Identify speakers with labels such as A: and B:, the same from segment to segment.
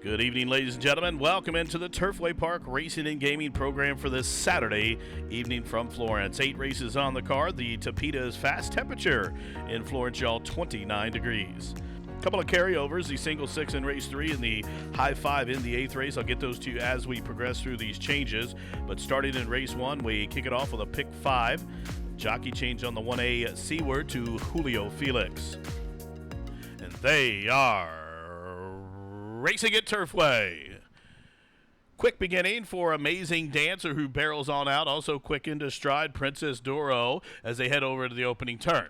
A: Good evening, ladies and gentlemen. Welcome into the Turfway Park Racing and Gaming program for this Saturday evening from Florence. 8 races on the card. The Tapeda's fast temperature in Florence, y'all, 29 degrees. Couple of carryovers, the single 6 in race 3 and the high 5 in the 8th race. I'll get those to you as we progress through these changes. But starting in race 1, we kick it off with a pick 5. Jockey change on the 1A SEAWARD to Julio Felix. And they are racing at Turfway. Quick beginning for Amazing Dancer, who barrels on out. Also quick into stride, Princess Doro, as they head over to the opening turn.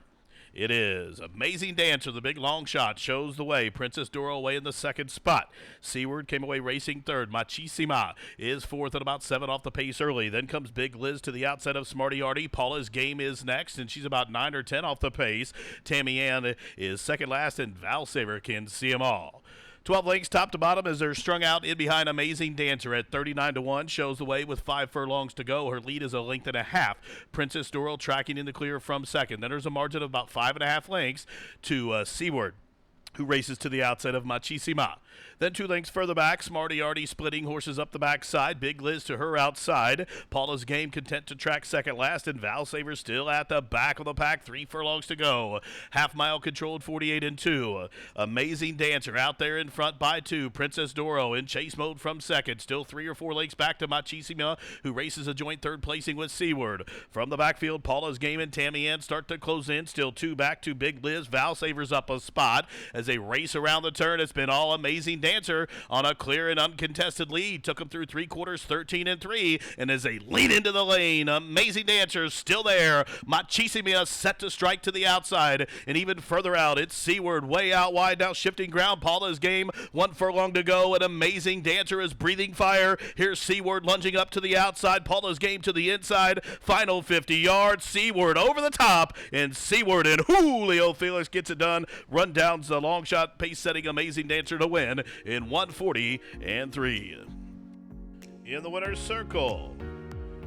A: It is Amazing Dancer, the big long shot, shows the way. Princess Doro away in the second spot. SeaWard came away racing third. MACHISIMA is fourth at about 7 off the pace early. Then comes Big Liz to the outside of SMARTY ARTIE. Paula's Game is next, and she's about 9 or 10 off the pace. TAMI is second last, and Val Saver can see them all. 12 lengths top to bottom as they're strung out in behind Amazing Dancer at 39-1. Shows the way with 5 furlongs to go. Her lead is a length and a half. Princess Doro tracking in the clear from second. Then there's a margin of about 5.5 lengths to SeaWard, who races to the outside of MACHISIMA. Then 2 lengths further back, SMARTY ARTIE splitting horses up the backside. Big Liz to her outside. Paula's Game content to track second last, and Val Saver still at the back of the pack. 3 furlongs to go. Half mile controlled, 48-2. Amazing Dancer out there in front by 2. Princess Doro in chase mode from second. Still 3 or 4 lengths back to MACHISIMA, who races a joint third placing with SeaWard. From the backfield, Paula's Game and TAMI start to close in. Still 2 back to Big Liz. Val Saver's up a spot as they race around the turn. It's been all Amazing Dancer on a clear and uncontested lead. Took them through 3/4, 13-3, and as they lead into the lane, Amazing Dancer still there. MACHISIMA set to strike to the outside, and even further out, it's SeaWard way out wide now, shifting ground. Paula's Game 1 furlong to go, and Amazing Dancer is breathing fire. Here's SeaWard lunging up to the outside. Paula's Game to the inside. Final 50 yards. SeaWard over the top, and SeaWard and Julio Felix gets it done. Run down the long shot, pace setting Amazing Dancer to win in 1:40-3. In the winner's circle,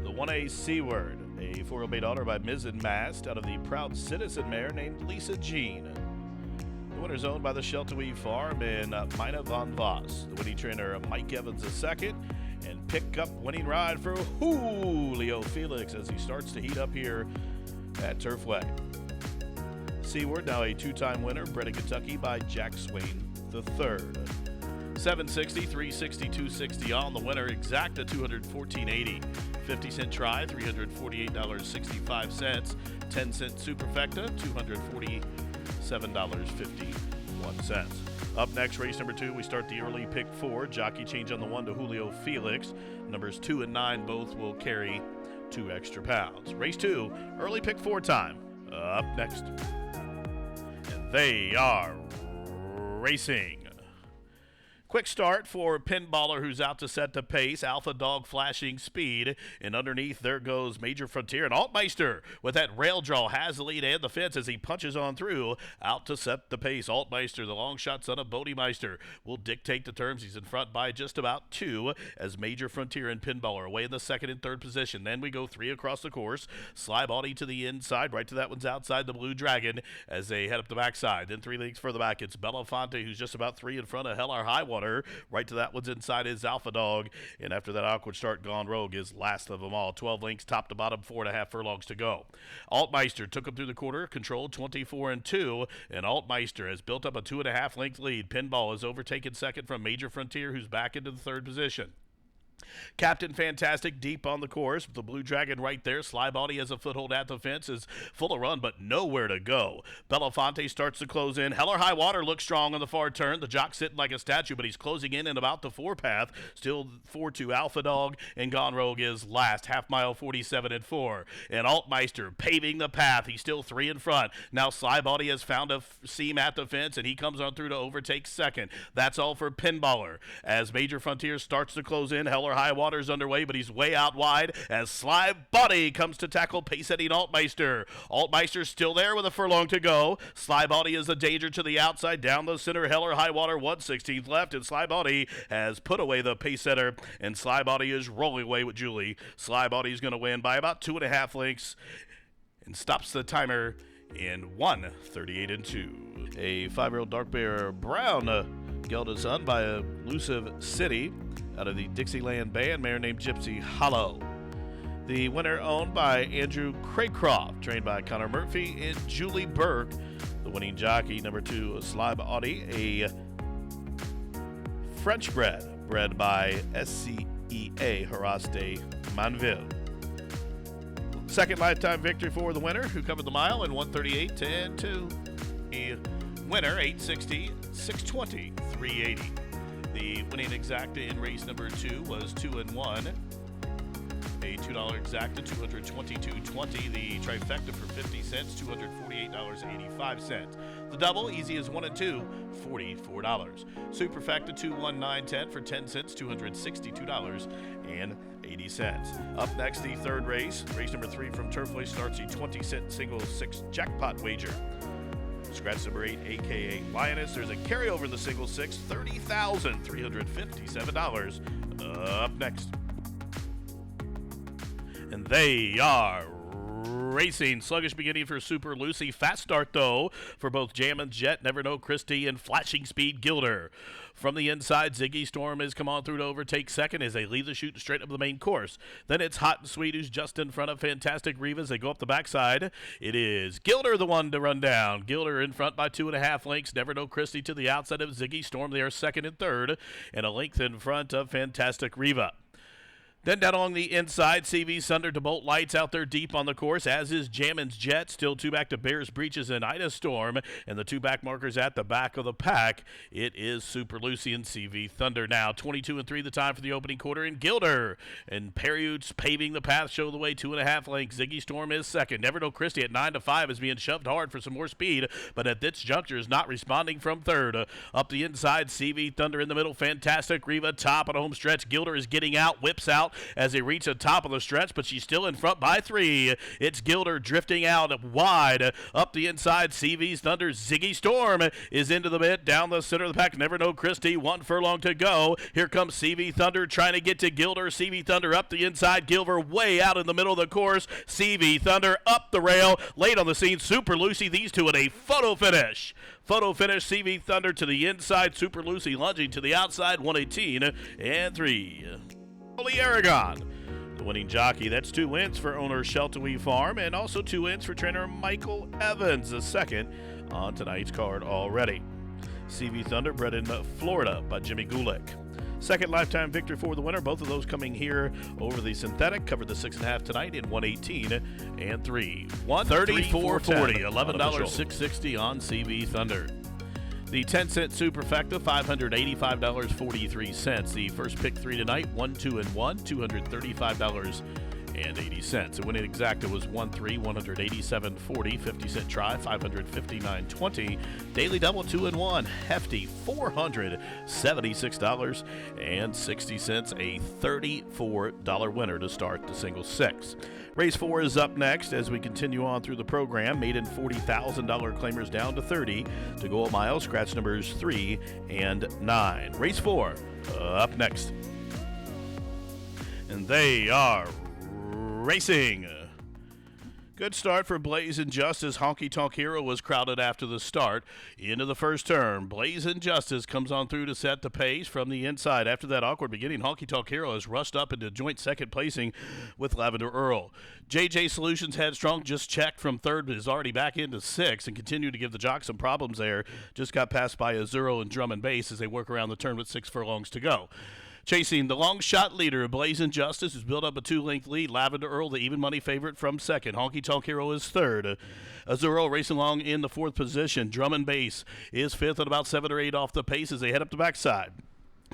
A: the 1A SEAWARD, a 4-year-old made honor by Ms. and Mast out of the Proud Citizen mare named Lisa Jean. The winner's owned by the Shelterwee Farm in Mina von Voss. The winning trainer, Mike Evans II, and pick up winning ride for Julio Felix as he starts to heat up here at Turfway. SeaWard, now a 2-time winner, bred in Kentucky by Jack Swain III. 760, 360, 260 on the winner. Exacta $214.80. 50-cent try, $348.65. 10-cent superfecta, $247.51. Up next, race number 2, we start the early pick 4. Jockey change on the 1 to Julio Felix. Numbers 2 and 9 both will carry 2 extra pounds. Race 2, early pick 4 time. Up next. And they are racing. Quick start for Pinballer, who's out to set the pace. Alpha Dog flashing speed. And underneath, there goes Major Frontier. And ALTMEISTER with that rail draw has the lead and the fence as he punches on through. Out to set the pace. ALTMEISTER, the long shot son of Bodemeister, will dictate the terms. He's in front by just about 2 as Major Frontier and Pinballer away in the second and third position. Then we go 3 across the course. SLIABH to the inside. Right to that one's outside the Blue Dragon as they head up the backside. Then 3 lengths further back, it's BELAFONTE, who's just about 3 in front of HELLORHIGHWATER. Right to that one's inside is Alpha Dog, and after that awkward start, Gone Rogue is last of them all. 12 lengths top to bottom, 4.5 furlongs to go. ALTMEISTER took him through the quarter, controlled 24-2, and ALTMEISTER has built up a 2.5 length lead. Pinball is overtaken second from Major Frontier, who's back into the third position. Captain Fantastic deep on the course with the Blue Dragon right there. SLIABH has a foothold at the fence, is full of run but nowhere to go. BELAFONTE starts to close in. HELLORHIGHWATER looks strong on the far turn. The jock sitting like a statue, but he's closing in and about the 4 path. Still 4-2 Alpha Dog, and Gone Rogue is last. Half mile 47-4. And ALTMEISTER paving the path. He's still 3 in front. Now SLIABH has found a seam at the fence, and he comes on through to overtake second. That's all for Pinballer. As Major Frontier starts to close in, HELLORHIGHWATER's underway, but he's way out wide as SLIABH comes to tackle pace-setting ALTMEISTER. ALTMEISTER's still there with a furlong to go. SLIABH is a danger to the outside. Down the center, HELLORHIGHWATER 1/16 left, and SLIABH has put away the pace-setter, and SLIABH is rolling away with Julie. SLIABH is going to win by about 2.5 lengths and stops the timer in 1:38-2. A 5-year-old dark bear brown Gelded Sun by Elusive City out of the Dixieland Band, mare named Gypsy Hollow. The winner owned by Andrew Craycroft, trained by Connor Murphy and Julie Burke. The winning jockey, number 2, SLIABH, a French bred by SCEA Horace de Manville. Second lifetime victory for the winner, who covered the mile in 1:38:10-2. The winner, 860, 620, 380. The winning exacta in race number 2 was 2-1. A $2 exacta, $222.20. The trifecta for 50 cents, $248.85. The double, easy as 1 and 2, $44. Superfecta 219.10 for 10 cents, $262.80. Up next, the third race. Race number 3 from Turfway starts a 20-cent single 6 jackpot wager. Scratch number 8, aka Lioness. There's a carryover in the single 6, $30,357. Up next. And they are racing. Sluggish beginning for Super Lucy. Fast start, though, for both JAMIN'S, Jet, Never Know, Christy, and Flashing Speed Gilder. From the inside, Ziggy Storm has come on through to overtake second as they leave the chute straight up the main course. Then it's Hot and Sweet, who's just in front of Fantastic Riva as they go up the backside. It is Gilder the one to run down. Gilder in front by 2.5 lengths. Never Know Christy to the outside of Ziggy Storm. They are second and third, and a length in front of Fantastic Riva. Then down along the inside, CV Sunder to Bolt Lights out there deep on the course, as is Jamin's Jet. Still 2 back to Bears, Breeches, and Ida Storm. And the 2 back markers at the back of the pack. It is Super Lucy and CV Thunder now. 22 and 3 the time for the opening quarter. And Gilder and Perriuts paving the path, show the way 2.5 lengths. Ziggy Storm is second. Never Know Christy at 9-5 is being shoved hard for some more speed, but at this juncture is not responding from third. Up the inside, CV Thunder in the middle. Fantastic Riva top of the home stretch. Gilder is getting out, whips out as they reach the top of the stretch, but she's still in front by 3. It's Gilder drifting out wide. Up the inside, CV's Thunder. Ziggy Storm is into the mid, down the center of the pack. Never Know Christy, 1 furlong to go. Here comes CV Thunder trying to get to Gilder. CV Thunder up the inside. Gilder way out in the middle of the course. CV Thunder up the rail. Late on the scene, Super Lucy. These two in a photo finish. Photo finish, CV Thunder to the inside. Super Lucy lunging to the outside, 118 and 3. Holy Aragon, the winning jockey. That's 2 wins for owner Sheltowee Farm, and also 2 wins for trainer Michael Evans, the second on tonight's card already. CV Thunder, bred in Florida by Jimmy Gulick. Second lifetime victory for the winner. Both of those coming here over the synthetic. Covered the 6.5 tonight in 118 and 3. 134.40, $11.660 on CV Thunder. The 10-cent Superfecta, $585.43. The first pick 3 tonight, 1, 2, and 1, $235.80. The winning exacta was 1-3, $187.40. 50-cent try, $559.20. Daily double 2 and 1, hefty $476.60. A $34 winner to start the single 6. Race 4 is up next as we continue on through the program. Maiden $40,000 claimers down to 30 to go a mile. Scratch numbers 3 and 9. Race 4 up next. And they are racing. Good start for BLAZEN. Honky Tonk Hero was crowded after the start. Into the first turn, BLAZEN comes on through to set the pace from the inside. After that awkward beginning, Honky Tonk Hero has rushed up into joint second placing with Lavender Earl. JJ Solutions Headstrong just checked from third, but is already back into 6 and continued to give the jock some problems there. Just got passed by AZZURRO and Drum and Bass as they work around the turn with 6 furlongs to go. Chasing the long shot leader, BLAZEN, who's built up a 2-length lead. Lavender Earl, the even money favorite, from second. Honky Tonk Hero is third. AZZURRO racing along in the 4th position. Drum and Bass is 5th at about 7 or 8 off the pace as they head up the backside.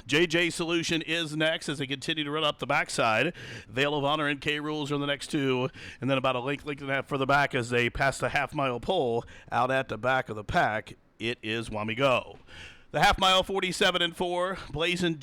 A: JJ Solution is next as they continue to run up the backside. Veil of Honor and K Rules are the next 2. And then about a length and a half further back as they pass the half-mile pole out at the back of the pack. It is WAMEGO. The half mile, 47 and 4. BLAZEN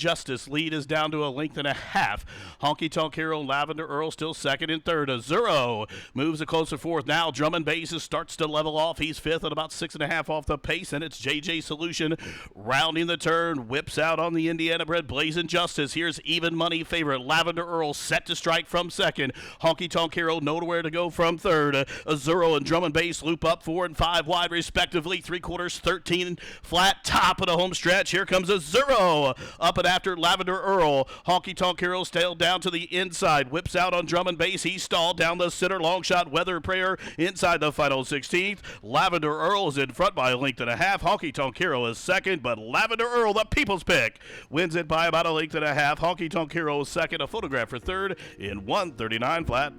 A: lead is down to a length and a half. Honky Tonk Hero, Lavender Earl still second and third. AZZURRO moves a closer 4th now. Drum and Bass starts to level off. He's 5th at about 6.5 off the pace, and it's JJ Solution rounding the turn. Whips out on the Indiana bred BLAZEN. Here's even money favorite Lavender Earl set to strike from second. Honky Tonk Hero nowhere to go from third. AZZURRO and Drum and Bass loop up 4 and 5 wide respectively. 3/4, 13 flat, top of the home stretch. Here comes AZZURRO. Up and after Lavender Earl. Honky Tonk Hero tailed down to the inside. Whips out on drum and bass. He stalled down the center. Long shot Weather Prayer inside the final 16th. Lavender Earl is in front by a length and a half. Honky Tonk Hero is second, but Lavender Earl, the people's pick, wins it by about a length and a half. Honky Tonk Hero is second. A photograph for third in 139 flat.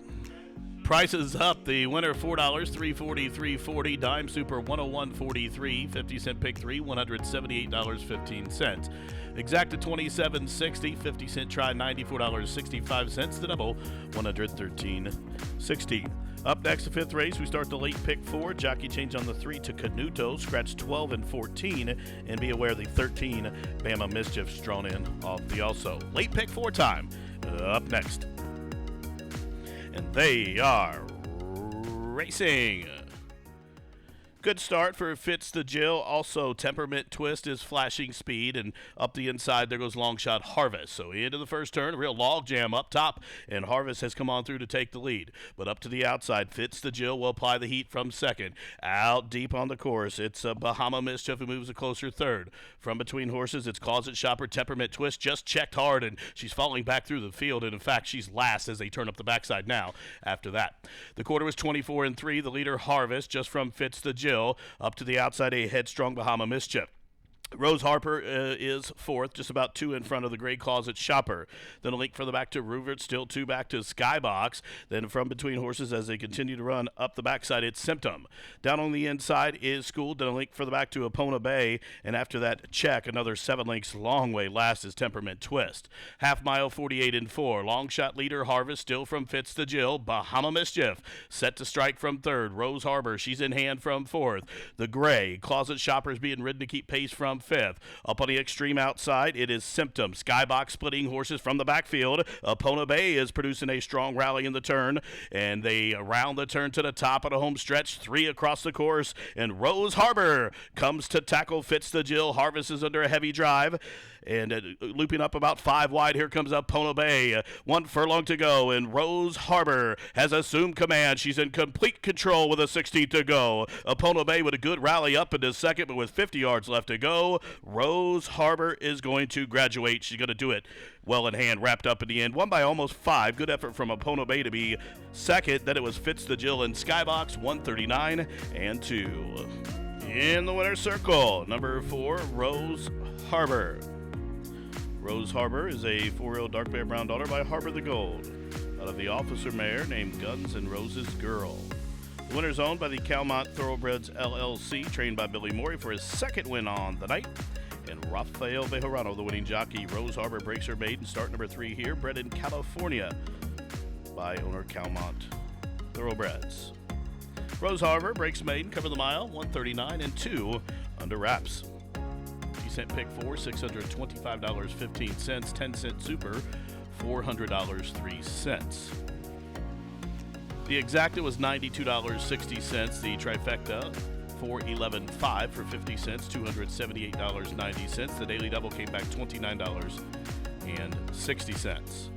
A: Prices up. The winner $4, $340, $340. Dime Super $101.43. 50-cent pick three, $178.15. Exacta $27.60. 50-cent try $94.65. The double $113.60. Up next, the fifth race, we start the late pick four. Jockey change on the 3 to Canuto. Scratch 12 and 14. And be aware the 13 Bama Mischief's drawn in off the also. Late pick four time. Up next. And they are racing. Good start for Fitz the Jill. Also, Temperament Twist is flashing speed, and up the inside there goes Long Shot Harvest. So into the first turn, a real log jam up top, and Harvest has come on through to take the lead. But up to the outside, Fitz the Jill will apply the heat from second. Out deep on the course, it's Bahama Mischief who moves a closer third. From between horses, it's Closet Shopper Temperament Twist just checked hard, and she's falling back through the field. And in fact, she's last as they turn up the backside now after that. The quarter was 24 and 3. The leader Harvest just from Fitz the Jill. Up to the outside, a headstrong Bahama Mischief. Rose Harper is fourth, just about 2 in front of the Gray Closet Shopper. Then a link further back to Ruvert, still 2 back to Skybox. Then from between horses as they continue to run up the backside, it's Symptom. Down on the inside is School. Then a link further back to Epona Bay. And after that, Check, another 7 links long way last is Temperament Twist. Half mile, 48 and 4. Long shot leader Harvest, still from Fitz the Jill. Bahama Mischief, set to strike from third. Rose Harbor, she's in hand from fourth. The Gray Closet Shopper is being ridden to keep pace from fifth. Up on the extreme outside, it is Symptom. Skybox splitting horses from the backfield. Epona Bay is producing a strong rally in the turn, and they round the turn to the top of the home stretch. 3 across the course, and Rose Harbor comes to tackle Fitz the Jill. Harvest is under a heavy drive, and looping up about 5 wide. Here comes Epona Bay. 1 furlong to go, and Rose Harbor has assumed command. She's in complete control with a 16 to go. Epona Bay with a good rally up into second, but with 50 yards left to go. Rose Harbor is going to graduate. She's going to do it well in hand, wrapped up in the end. Won by almost 5. Good effort from Epona Bay to be second. Then it was Fitz the Jill and Skybox, 139 and 2. In the winner's circle, number 4, Rose Harbor. Rose Harbor is a 4-year-old dark bear brown daughter by Harbor the Gold, out of the officer mare named Guns N' Roses Girl. The winner is owned by the Calmont Thoroughbreds LLC, trained by Billy Morey for his second win on the night. And Rafael Bejarano, the winning jockey. Rose Harbor breaks her maiden start number 3 here, bred in California by owner Calmont Thoroughbreds. Rose Harbor breaks maiden, cover the mile, 139 and 2 under wraps. 50-cent pick 4, $625.15. 10-cent super, $400.03. The exacta was $92.60. The trifecta, $411.05 for 50 cents, $278.90. The daily double came back $29.60.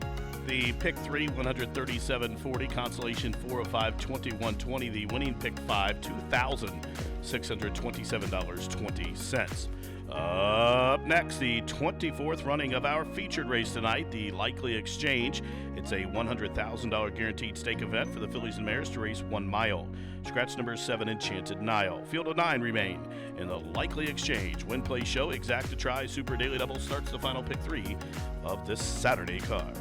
A: The pick 3, $137.40. Consolation 405, $21.20. The winning pick 5, $2,627.20. Up next, the 24th running of our featured race tonight, the Likely Exchange. It's a $100,000 guaranteed stake event for the fillies and mares to race 1 mile. Scratch number 7, Enchanted Nile. Field of 9 remain in the Likely Exchange. Win, play, show, exacta try, super daily double starts the final pick 3 of this Saturday card.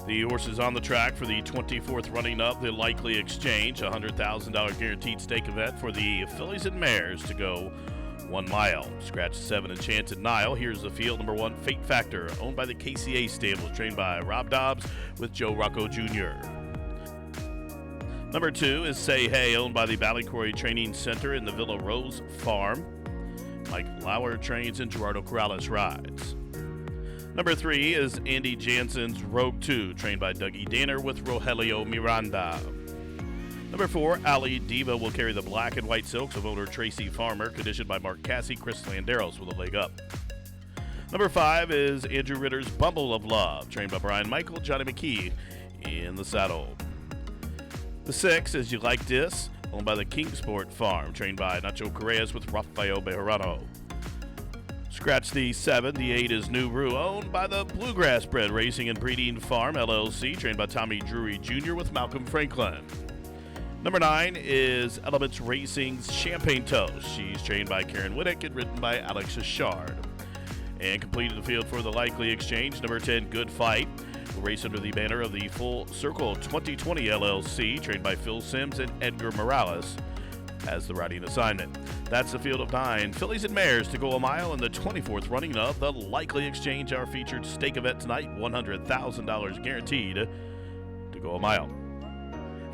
A: The horses on the track for the 24th running of the Likely Exchange, a $100,000 guaranteed stake event for the fillies and mares to go 1 mile. Scratch 7, Enchanted Nile. Here's the field. Number 1, Fate Factor, owned by the KCA Stables, trained by Rob Dobbs with Joe Rocco Jr. Number 2 is Say Hey, owned by the Ballycorey Training Center in the Villa Rose Farm. Mike Lauer trains and Gerardo Corrales rides. Number 3 is Andy Jansen's Rogue 2, trained by Dougie Danner with Rogelio Miranda. Number 4, Ali Diva will carry the black and white silks of owner Tracy Farmer, conditioned by Mark Cassie, Chris Landeros with a leg up. Number 5 is Andrew Ritter's Bumble of Love, trained by Brian Michael, Johnny McKee in the saddle. The 6 is You Like This, owned by the Kingsport Farm, trained by Nacho Correas with Rafael Bejarano. Scratch the 7. The 8 is New Rue, owned by the Bluegrass Bred Racing and Breeding Farm, LLC, trained by Tommy Drury Jr. with Malcolm Franklin. Number 9 is Elements Racing's Champagne Toast. She's trained by Karen Whittick and ridden by Alex Ashard. And completed the field for the Likely Exchange, number 10, Good Fight. Will race under the banner of the Full Circle 2020 LLC, trained by Phil Sims and Edgar Morales as the riding assignment. That's the field of 9 fillies and mares to go a mile in the 24th running of the Likely Exchange, our featured stake event tonight, $100,000 guaranteed to go a mile.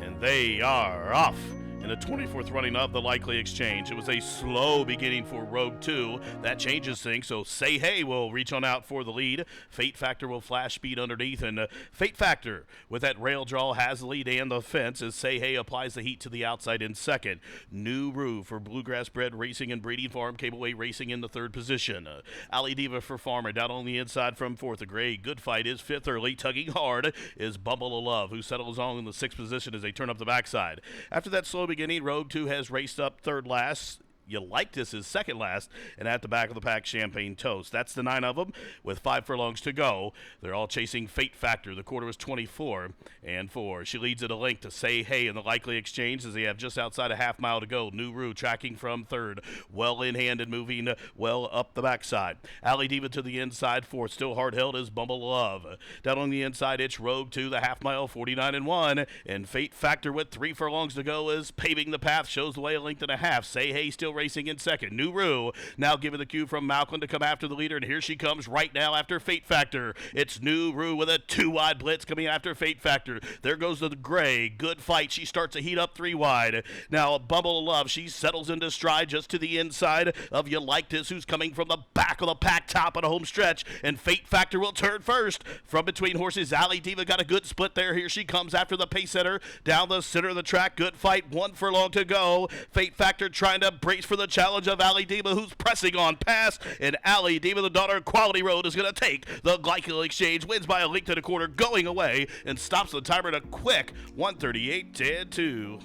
A: And they are off in the 24th running of the Likely Exchange. It was a slow beginning for Rogue 2. That changes things, so Say Hey will reach on out for the lead. Fate Factor will flash speed underneath, and Fate Factor with that rail draw has the lead and the fence as Say Hey applies the heat to the outside in second. New Rue for Bluegrass Bred Racing and Breeding Farm, Cableway Racing in the third position. Ali Diva for Farmer down on the inside from fourth. A gray Good Fight is fifth early. Tugging hard is Bumble of Love, who settles on in the sixth position as they turn up the backside. After that slow beginning, Rogue 2 has raced up third last. You like this is second last, and at the back of the pack, Champagne Toast. That's the 9 of them with 5 furlongs to go. They're all chasing Fate Factor. The quarter was 24 and 4. She leads at a length to Say Hey in the Likely Exchange as they have just outside a half mile to go. New Rue tracking from third, well in hand and moving well up the backside. Ali Diva to the inside, fourth. Still hard held is Bumble Love. Down on the inside, it's Rogue 2, the half mile, 49 and 1, and Fate Factor with 3 furlongs to go is paving the path, shows the way a length and a half. Say Hey still racing in second. New Rue now giving the cue from Malcolm to come after the leader, and here she comes right now after Fate Factor. It's New Rue with a 2-wide blitz coming after Fate Factor. There goes the gray Good Fight. She starts to heat up 3 wide. Now Bumble of Love, she settles into stride just to the inside of You Like This, who's coming from the back of the pack top on a home stretch, and Fate Factor will turn first. From between horses, Ali Diva got a good split there. Here she comes after the pace setter down the center of the track. Good Fight, 1 furlong to go. Fate Factor trying to brace for the challenge of Ali Diva, who's pressing on past, and Ali Diva, the daughter of Quality Road, is going to take the Likely Exchange, wins by a length and a quarter going away, and stops the timer at a quick 138-2.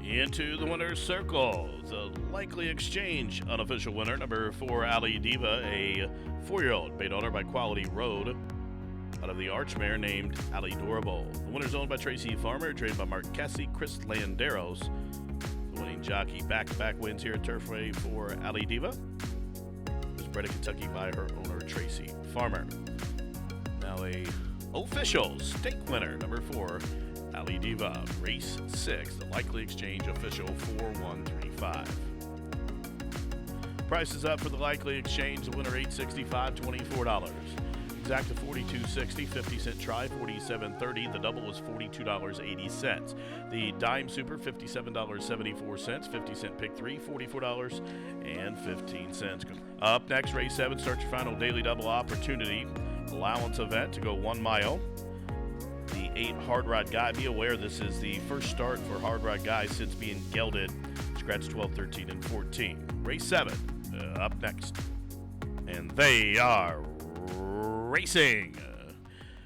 A: Into the winner's circle, the Likely Exchange unofficial winner, number 4, Ali Diva, a 4-year-old made owner by Quality Road out of the Arch mare named Ali Dorable. The winner's owned by Tracy Farmer, trained by Mark Cassie, Chris Landeros. The winning jockey, back-to-back wins here at Turfway for Ali Diva. It was bred in Kentucky by her owner, Tracy Farmer. Now a official stake winner, number 4, Ali Diva, race 6, the Likely Exchange official 4135. Price is up for the Likely Exchange, the winner $865, $24. Exact to $42.60, 50-cent try, $47.30. The double was $42.80. The dime super, $57.74, 50-cent pick 3, $44.15. Up next, race 7 starts your final daily double opportunity. Allowance event to go 1 mile. The 8 Hard Rod Guy. Be aware this is the first start for Hard Rod Guy since being gelded. Scratch 12, 13, and 14. Race 7 up next. And they are racing.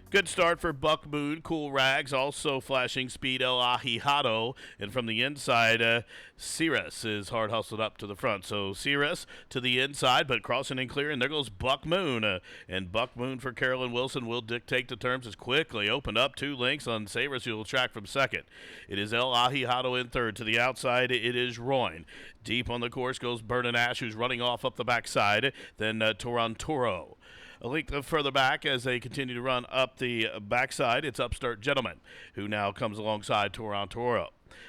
A: Good start for Buck Moon, Cool Rags, also flashing speed El Ahijado, and from the inside, Cirrus is hard hustled up to the front. So Cirrus to the inside, but crossing and clear, and there goes Buck Moon. And Buck Moon for Carolyn Wilson will dictate the terms as quickly opened up 2 lengths on Cirrus, who will track from second. It is El Ahijado in third. To the outside, it is Royne. Deep on the course goes Vernon Ash, who's running off up the backside. Then Torantoro. A length further back as they continue to run up the backside, it's Upstart Gentleman, who now comes alongside Torantoro.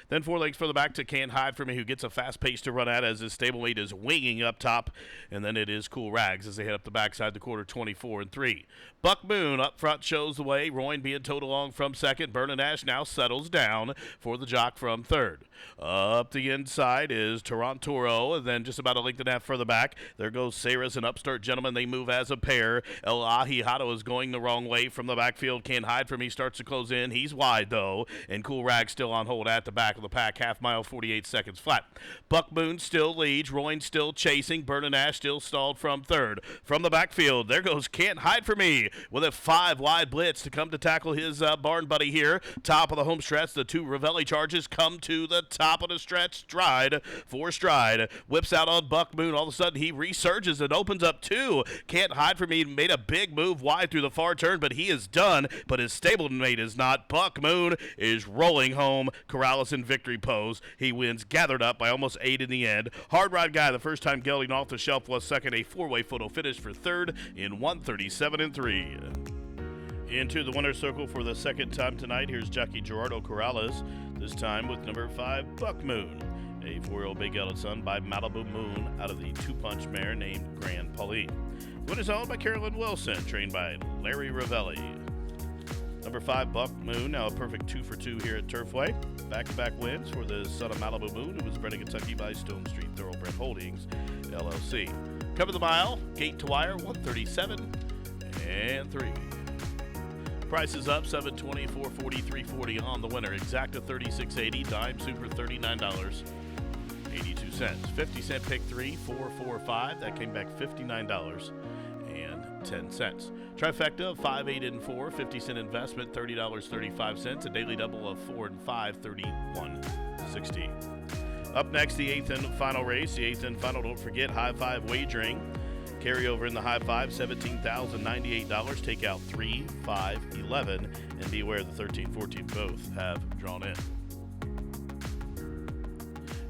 A: Then 4 lengths further back to Can't Hide From Me, who gets a fast pace to run at as his stablemate is winging up top. And then it is Cool Rags as they head up the backside, the quarter 24 and 3. Buck Moon up front shows the way. Royne being towed along from second. Vernon Ash now settles down for the jock from third. Up the inside is Torantoro, and then just about a length and a half further back, there goes Sarah's and Upstart Gentleman. They move as a pair. El Ahijado is going the wrong way from the backfield. Can't Hide From Me starts to close in. He's wide, though, and Cool Rag still on hold at the the back of the pack, half mile, 48 seconds flat. Buck Moon still leads. Royne still chasing. Vernon Ash still stalled from third. From the backfield, there goes Can't Hide For Me with a 5-wide blitz to come to tackle his barn buddy here. Top of the home stretch, the two Ravelli charges come to the top of the stretch. Stride for stride. Whips out on Buck Moon. All of a sudden, he resurges and opens up two. Can't Hide For Me made a big move wide through the far turn, but he is done. But his stablemate is not. Buck Moon is rolling home. Corrales in victory pose. He wins, gathered up by almost 8 in the end. Hard Ride Guy, the first time gelding off the shelf, was second. A 4-way photo finish for third in 1:37.3. Into the winner's circle for the second time tonight, here's jockey Gerardo Corrales, this time with number 5, Buck Moon, a 4-year-old big yellow son by Malibu Moon out of the two-punch mare named Grand Pauline. The winner's owned by Carolyn Wilson, trained by Larry Ravelli. Number 5, Buck Moon, now a perfect 2 for 2 here at Turfway. Back-to-back wins for the son of Malibu Moon, who was bred in Kentucky by Stone Street Thoroughbred Holdings, LLC. Cover the mile, gate to wire, 137.3. Price is up, $720, $440, $340 on the winner. Exacta $36.80, dime super $39.82. 50-cent pick 3, 445. That came back $59.10. Trifecta of 5, 8, and 4, 50-cent investment, $30.35. A daily double of 4 and 5, $31.60. Up next, the 8th and final race. The 8th and final, don't forget, high five wagering. Carryover in the high five, $17,098. Take out 3, 5, 11, and beware the 13, 14 both have drawn in.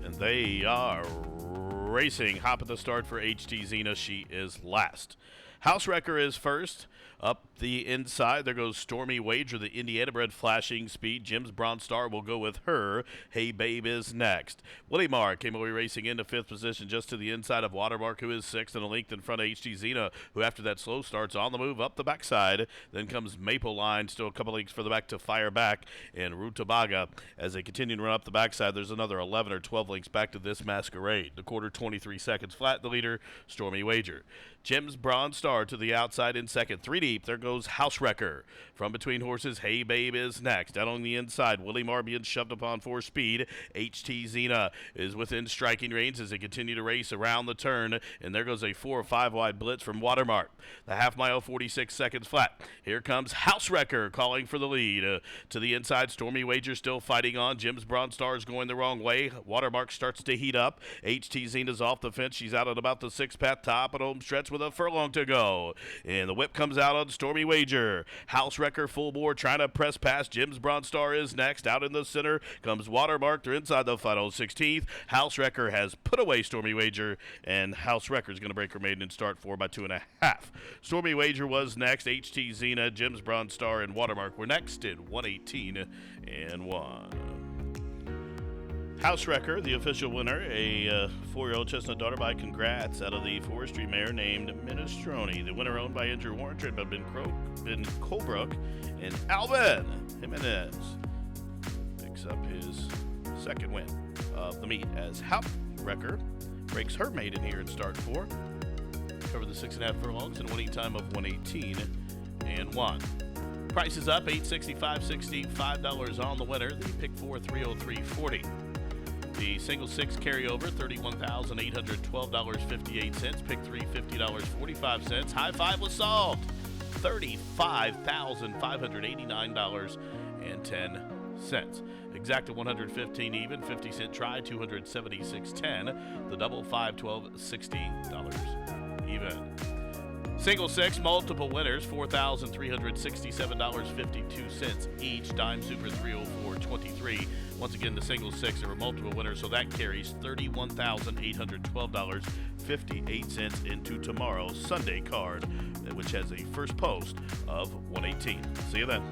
A: And they are racing. Hop at the start for HT Zena. She is last. House Wrecker is first. Up the inside, there goes Stormy Wager, the Indiana bred flashing speed. Jim's Bronze Star will go with her. Hey Babe is next. Willie Marr came away racing into 5th position just to the inside of Watermark, who is 6th, and a length in front of HT Zena, who after that slow starts on the move up the backside. Then comes Maple Line, still a couple lengths for the back to Fire Back, and Rutabaga. As they continue to run up the backside, there's another 11 or 12 lengths back to this Masquerade. The quarter, 23 seconds flat. The leader, Stormy Wager. Jim's Bronze Star to the outside in second. 3 deep, there goes House Wrecker. From between horses, Hey Babe is next. Down on the inside, Willie Marr being shoved upon 4 speed. HT Zena is within striking range as they continue to race around the turn. And there goes a 4 or 5 wide blitz from Watermark. The half mile, 46 seconds flat. Here comes House Wrecker calling for the lead. To the inside, Stormy Wager still fighting on. Jim's Bronze Star is going the wrong way. Watermark starts to heat up. HT Zena's off the fence. She's out at about the 6th path, top at home stretch with a furlong to go. And the whip comes out on Stormy Wager. House Wrecker full bore trying to press past. Jim's Bronze Star is next. Out in the center comes Watermark. They're inside the final 16th. House Wrecker has put away Stormy Wager, and House Wrecker is going to break her maiden and start 4 by 2.5. Stormy Wager was next. HT Zena, Jim's Bronze Star, and Watermark were next in 1:18.1. House Wrecker, the official winner, a 4-year-old chestnut daughter by Congrats out of the forestry mare named Minestrone. The winner owned by Andrew Warren, but Ben Colebrook, and Alvin Jimenez picks up his second win of the meet as House Wrecker breaks her maiden here in start 4. Cover the 6.5 furlongs in a winning time of 1:18.1. Price is up, $865.60, $5 on the winner. The pick 4, $303.40. The single 6 carryover, $31,812.58. Pick 3, $50.45. High five was solved, $35,589.10. Exacta 115 even, 50-cent try, $276.10. The double, $512, $60 even. Single 6, multiple winners, $4,367.52 each. Dime Super 304.23. Once again, the single 6, there were multiple winners, so that carries $31,812.58 into tomorrow's Sunday card, which has a first post of 118. See you then.